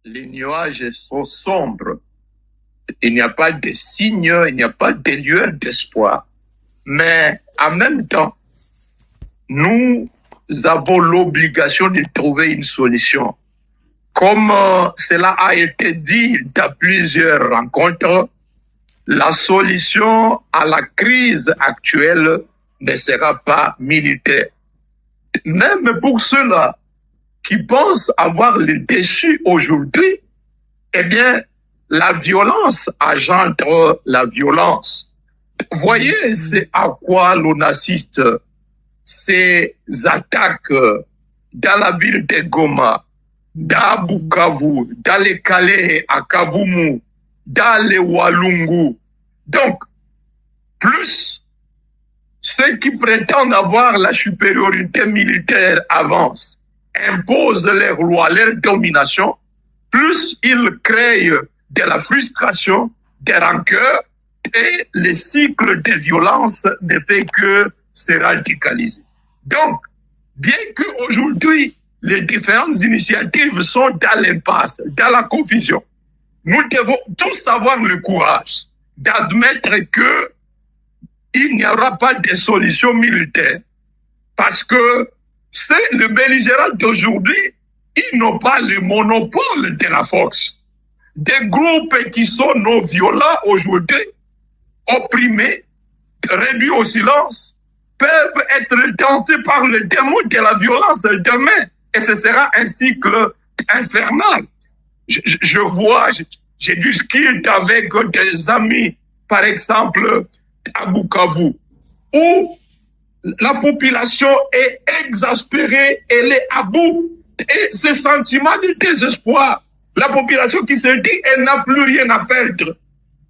les nuages sont sombres. Il n'y a pas de signes, il n'y a pas de lueur d'espoir. Mais en même temps, nous avons l'obligation de trouver une solution. Comme cela a été dit dans plusieurs rencontres, la solution à la crise actuelle ne sera pas militaire. Même pour ceux-là qui pensent avoir le dessus aujourd'hui, eh bien, la violence engendre la violence. Voyez, c'est à quoi l'on assiste. Ces attaques dans la ville de Goma, dans Bukavu, dans les Calais à Kavumu, dans les Walungu. Donc, plus ceux qui prétendent avoir la supériorité militaire avancent, imposent leurs lois, leur domination, plus ils créent de la frustration, des rancœurs, et le cycle de violence ne fait que se radicaliser. Donc, bien qu'aujourd'hui, les différentes initiatives sont dans l'impasse, dans la confusion, nous devons tous avoir le courage d'admettre que il n'y aura pas de solution militaire. Parce que c'est le belligérant d'aujourd'hui, ils n'ont pas le monopole de la force. Des groupes qui sont non violents aujourd'hui, opprimés, réduits au silence, peuvent être tentés par le démon de la violence demain. Et ce sera un cycle infernal. Je vois, j'ai discuté avec des amis, par exemple, à Bukavu, où la population est exaspérée, elle est à bout. Et ce sentiment de désespoir, la population qui se dit elle n'a plus rien à perdre.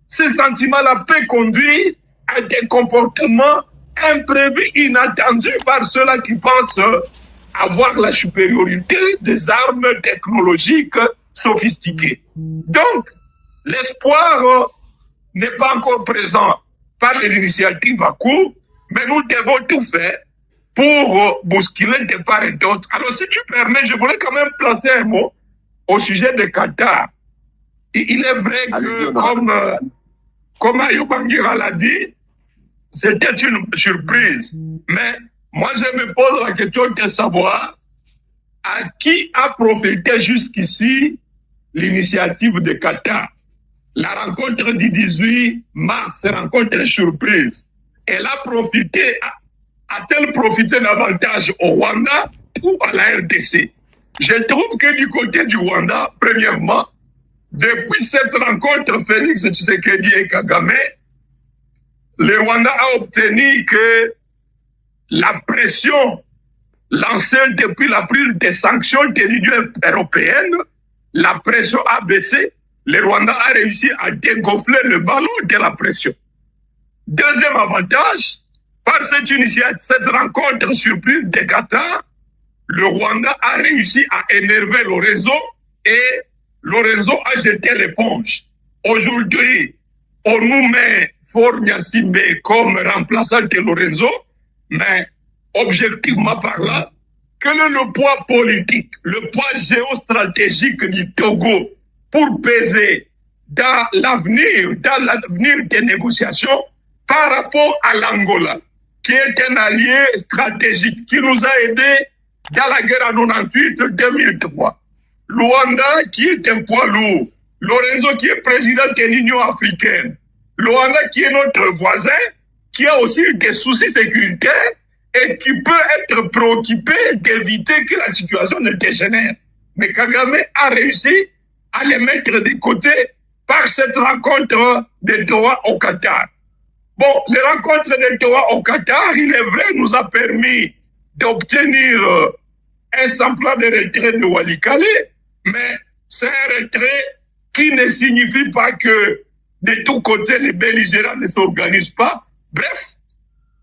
Ce sentiment-là peut conduire à des comportements imprévus, inattendus par ceux-là qui pensent avoir la supériorité des armes technologiques sophistiquées. Donc, l'espoir n'est pas encore présent par les initiatives à court, mais nous devons tout faire pour bousculer de part et d'autre. Alors, si tu permets, je voulais quand même placer un mot au sujet de Qatar. Il est vrai que, comme Ayoub Bangira l'a dit, c'était une surprise. Mais moi, je me pose la question de savoir à qui a profité jusqu'ici l'initiative de Qatar. La rencontre du 18 mars, rencontre surprise. Elle a profité, a-t-elle profité davantage au Rwanda ou à la RDC? Je trouve que du côté du Rwanda, premièrement, depuis cette rencontre, Félix Tshisekedi et Kagame, le Rwanda a obtenu que la pression lancée depuis la prise des sanctions de l'Union européenne, la pression a baissé. Le Rwanda a réussi à dégonfler le ballon de la pression. Deuxième avantage, par cette initiative, cette rencontre surprise de Qatar, le Rwanda a réussi à énerver Lorenzo et Lorenzo a jeté l'éponge. Aujourd'hui, on nous met Faure Gnassingbé comme remplaçant de Lorenzo, mais objectivement parlant, quel est le poids politique, le poids géostratégique du Togo pour peser dans l'avenir des négociations par rapport à l'Angola, qui est un allié stratégique qui nous a aidés dans la guerre en 98-2003. Luanda, qui est un poids lourd. Lorenzo, qui est président de l'Union africaine. Luanda, qui est notre voisin, qui a aussi des soucis sécuritaires et qui peut être préoccupé d'éviter que la situation ne dégénère. Mais Kagame a réussi à les mettre de côté par cette rencontre de Doha au Qatar. Bon, les rencontres de Doha au Qatar, il est vrai, nous a permis d'obtenir un semblant de retrait de Walikale, mais c'est un retrait qui ne signifie pas que de tous côtés les belligérants ne s'organisent pas. Bref,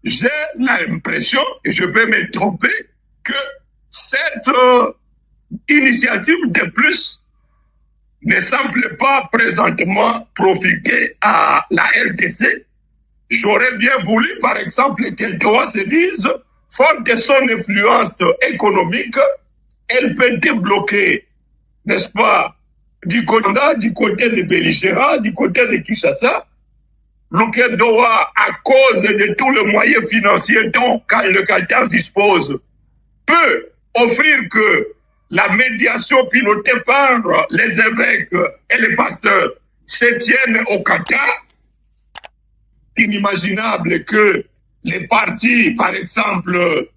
j'ai l'impression, et je peux me tromper, que cette initiative de plus ne semble pas présentement profiter à la RDC. J'aurais bien voulu, par exemple, que Doha se dise, forte de son influence économique, elle peut débloquer, n'est-ce pas, du côté de belligérants, du côté de Kinshasa, lequel doit, à cause de tous les moyens financiers dont le Qatar dispose, peut offrir que la médiation pilotée par les évêques et les pasteurs se tienne au Qatar. Inimaginable que les partis, par exemple,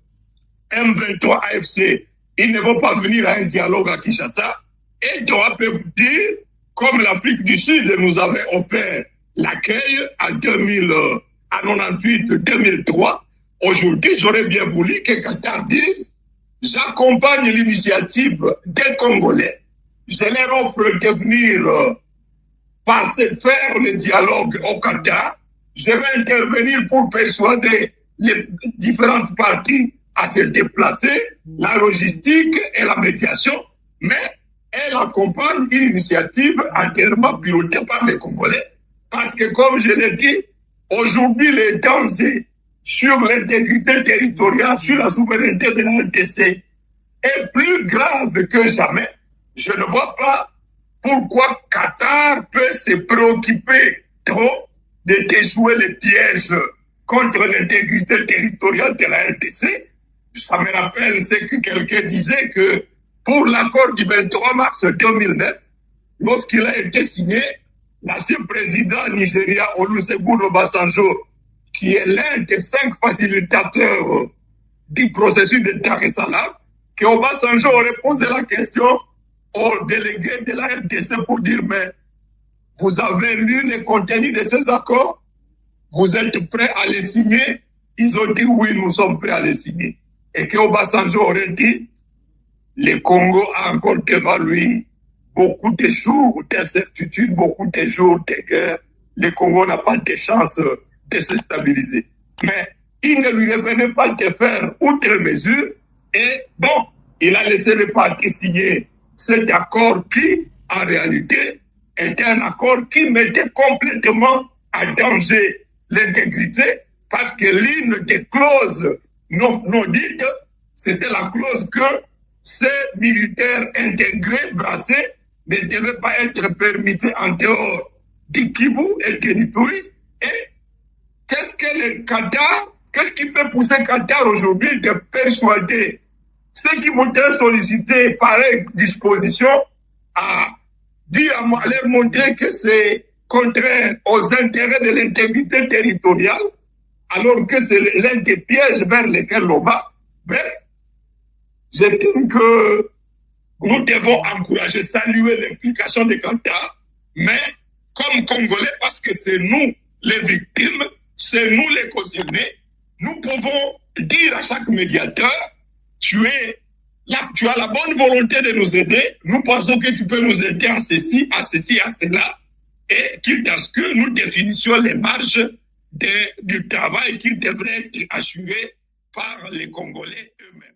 M23 AFC, ils ne vont pas venir à un dialogue à Kinshasa. Et Doha peut dire, comme l'Afrique du Sud nous avait offert l'accueil à 98-2003, aujourd'hui, j'aurais bien voulu que Qatar dise, j'accompagne l'initiative des Congolais. Je leur offre de venir faire le dialogue au Qatar. Je vais intervenir pour persuader les différentes parties à se déplacer, la logistique et la médiation, mais elle accompagne une initiative entièrement pilotée par les Congolais. Parce que, comme je l'ai dit, aujourd'hui, les dangers sur l'intégrité territoriale, sur la souveraineté de la RDC est plus grave que jamais. Je ne vois pas pourquoi Qatar peut se préoccuper trop de déjouer les pièges contre l'intégrité territoriale de la RDC. Ça me rappelle ce que quelqu'un disait que pour l'accord du 23 mars 2009, lorsqu'il a été signé, l'ancien président nigérien Olusegun Obasanjo, qui est l'un des 5 facilitateurs du processus de Dar es Salaam, que Obasanjo aurait posé la question aux délégués de la RDC pour dire, mais vous avez lu les contenus de ces accords? Vous êtes prêts à les signer? Ils ont dit oui, nous sommes prêts à les signer. Et que Obasanjo aurait dit, le Congo a encore devant lui beaucoup de jours d'incertitude, beaucoup de jours de guerre. Le Congo n'a pas de chance de se stabiliser. Mais il ne lui revenait pas de faire outre mesure. Et bon, il a laissé les partis signer cet accord qui, en réalité, était un accord qui mettait complètement en danger l'intégrité, parce que l'une des clauses non dites, c'était la clause que ces militaires intégrés, brassés, ne devaient pas être permis en dehors du Kivu et de l'Ituri. Et qu'est-ce qui peut pousser Qatar aujourd'hui de persuader ceux qui voudraient solliciter pareille disposition à leur montrer que c'est contraire aux intérêts de l'intégrité territoriale, alors que c'est l'un des pièges vers lesquels on va. Bref, j'estime que nous devons encourager, saluer l'implication de Qatar, mais comme Congolais, parce que c'est nous les victimes, c'est nous les concernés, nous pouvons dire à chaque médiateur, tu as la bonne volonté de nous aider, nous pensons que tu peux nous aider à ceci, à cela, et quitte à ce que nous définissions les marges du travail qui devrait être assuré par les Congolais eux-mêmes.